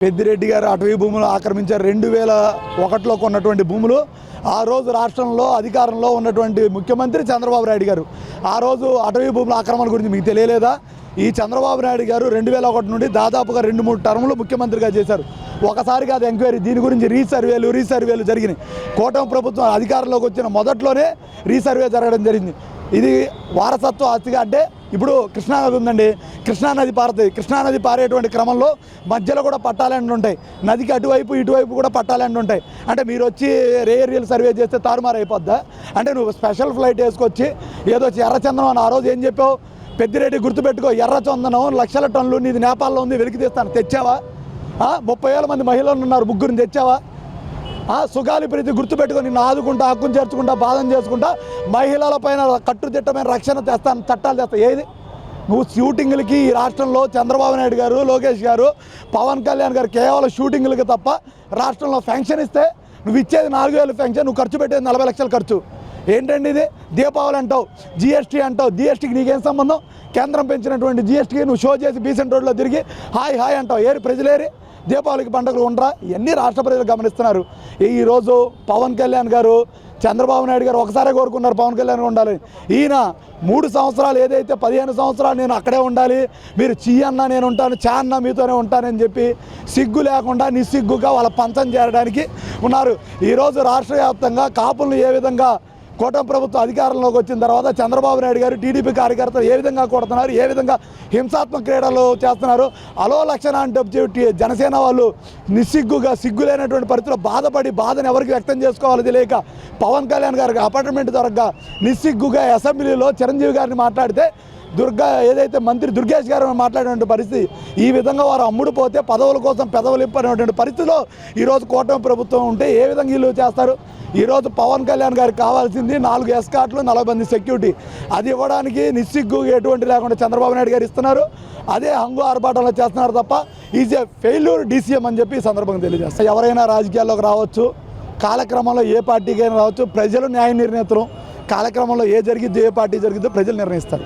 పెద్దిరెడ్డి గారు అటవీ భూములు ఆక్రమించారు. 2001లో కొన్నటువంటి భూములు ఆ రోజు రాష్ట్రంలో అధికారంలో ఉన్నటువంటి ముఖ్యమంత్రి చంద్రబాబు నాయుడు గారు ఆ రోజు అటవీ భూముల ఆక్రమణ గురించి మీకు తెలియలేదా? ఈ చంద్రబాబు నాయుడు గారు 2001 నుండి దాదాపుగా 2-3 టర్ములు ముఖ్యమంత్రిగా చేశారు. ఒకసారి కాదు ఎంక్వైరీ, దీని గురించి రీసర్వేలు జరిగినాయి. కూటమి ప్రభుత్వం అధికారంలోకి వచ్చిన మొదట్లోనే రీసర్వే జరగడం జరిగింది. ఇది వారసత్వ ఆస్తిగా అంటే ఇప్పుడు కృష్ణానది ఉందండి, కృష్ణానది పారుతుంది. కృష్ణానది పారేటువంటి క్రమంలో మధ్యలో కూడా పట్టాలండి ఉంటాయి, నదికి అటువైపు ఇటువైపు కూడా పట్టాలండి ఉంటాయి. అంటే మీరు వచ్చి ఏరియల్ సర్వే చేస్తే తారుమారు అయిపోద్దా? అంటే నువ్వు స్పెషల్ ఫ్లైట్ వేసుకొచ్చి ఏదో ఎర్రచందనం ఆ రోజు ఏం చెప్పావు? పెద్దిరెడ్డి గుర్తుపెట్టుకో, ఎర్రచందనం లక్షల టన్నులు నీది నేపాల్లో ఉంది, వెలికి తీస్తాను, తెచ్చావా? 30,000 మంది మహిళలు ఉన్నారు, ముగ్గురిని తెచ్చావా? సుగాలి ప్రీతి గుర్తుపెట్టుకొని నిన్ను ఆదుకుంటా, హక్కును చేర్చుకుంటా, బాధం చేసుకుంటా, మహిళల పైన కట్టుదిట్టమైన రక్షణ తెస్తాను, చట్టాలు తెస్తా. ఏది నువ్వు షూటింగ్లకి ఈ రాష్ట్రంలో చంద్రబాబు నాయుడు గారు, లోకేష్ గారు, పవన్ కళ్యాణ్ గారు కేవలం షూటింగ్లకి తప్ప రాష్ట్రంలో ఫెన్షన్ ఇస్తే నువ్వు ఇచ్చేది 4,000 ఫెన్షన్, నువ్వు ఖర్చు పెట్టేది 40 లక్షలు ఖర్చు. ఏంటండి ఇది? దీపావళి అంటావు, జిఎస్టీ అంటావు, జిఎస్టీకి నీకేం సంబంధం? కేంద్రం పెంచినటువంటి జిఎస్టీకి నువ్వు షో చేసి బీసెంట్ రోడ్లో తిరిగి హాయ్ అంటావు. ఏరి ప్రజలేరి దీపావళికి పండుగలు ఉండరా? ఇవన్నీ రాష్ట్ర ప్రజలు గమనిస్తున్నారు. ఈరోజు పవన్ కళ్యాణ్ గారు, చంద్రబాబు నాయుడు గారు ఒకసారి కోరుకున్నారు పవన్ కళ్యాణ్ ఉండాలి. ఈయన 3 సంవత్సరాలు ఏదైతే 15 సంవత్సరాలు నేను అక్కడే ఉండాలి, మీరు చీ అన్న నేను ఉంటాను, చా అన్న మీతోనే ఉంటానని చెప్పి సిగ్గు లేకుండా నిస్సిగ్గుగా వాళ్ళ పంచం చేరడానికి ఉన్నారు. ఈరోజు రాష్ట్ర వ్యాప్తంగా కాపులను ఏ విధంగా కూటమి ప్రభుత్వం అధికారంలోకి వచ్చిన తర్వాత చంద్రబాబు నాయుడు గారు టీడీపీ కార్యకర్తలు ఏ విధంగా కొడుతున్నారు, ఏ విధంగా హింసాత్మక క్రీడలు చేస్తున్నారు, అలో లక్షణ అంటే జనసేన వాళ్ళు నిస్సిగ్గుగా సిగ్గులేనటువంటి పరిస్థితిలో బాధని ఎవరికి వ్యక్తం చేసుకోవాలో తెలియక పవన్ కళ్యాణ్ గారికి అపార్ట్మెంట్ దొరకగా నిస్సిగ్గుగా అసెంబ్లీలో చిరంజీవి గారిని మాట్లాడితే ఏదైతే మంత్రి దుర్గేష్ గారు మాట్లాడినటువంటి పరిస్థితి, ఈ విధంగా వారు అమ్ముడు పోతే పదవుల కోసం పెదవులు ఇప్పనేటువంటి పరిస్థితిలో ఈరోజు కూటమి ప్రభుత్వం ఉంటే ఏ విధంగా వీళ్ళు చేస్తారు? ఈరోజు పవన్ కళ్యాణ్ గారికి కావాల్సింది 4 ఎస్కాట్లు, 40 మంది సెక్యూరిటీ. అది ఇవ్వడానికి నిస్సిగ్గు ఎటువంటి లేకుండా చంద్రబాబు నాయుడు గారు ఇస్తున్నారు. అదే హంగు ఆర్భాటంలో చేస్తున్నారు తప్ప ఈజ్ ఏ ఫెయిల్యూర్ డీసీఎం అని చెప్పి ఈ సందర్భంగా తెలియజేస్తారు. ఎవరైనా రాజకీయాల్లోకి రావచ్చు, కాలక్రమంలో ఏ పార్టీకైనా రావచ్చు, ప్రజలు న్యాయ నిర్ణేతలు. కాలక్రమంలో ఏ పార్టీ జరిగిద్దో ప్రజలు నిర్ణయిస్తారు.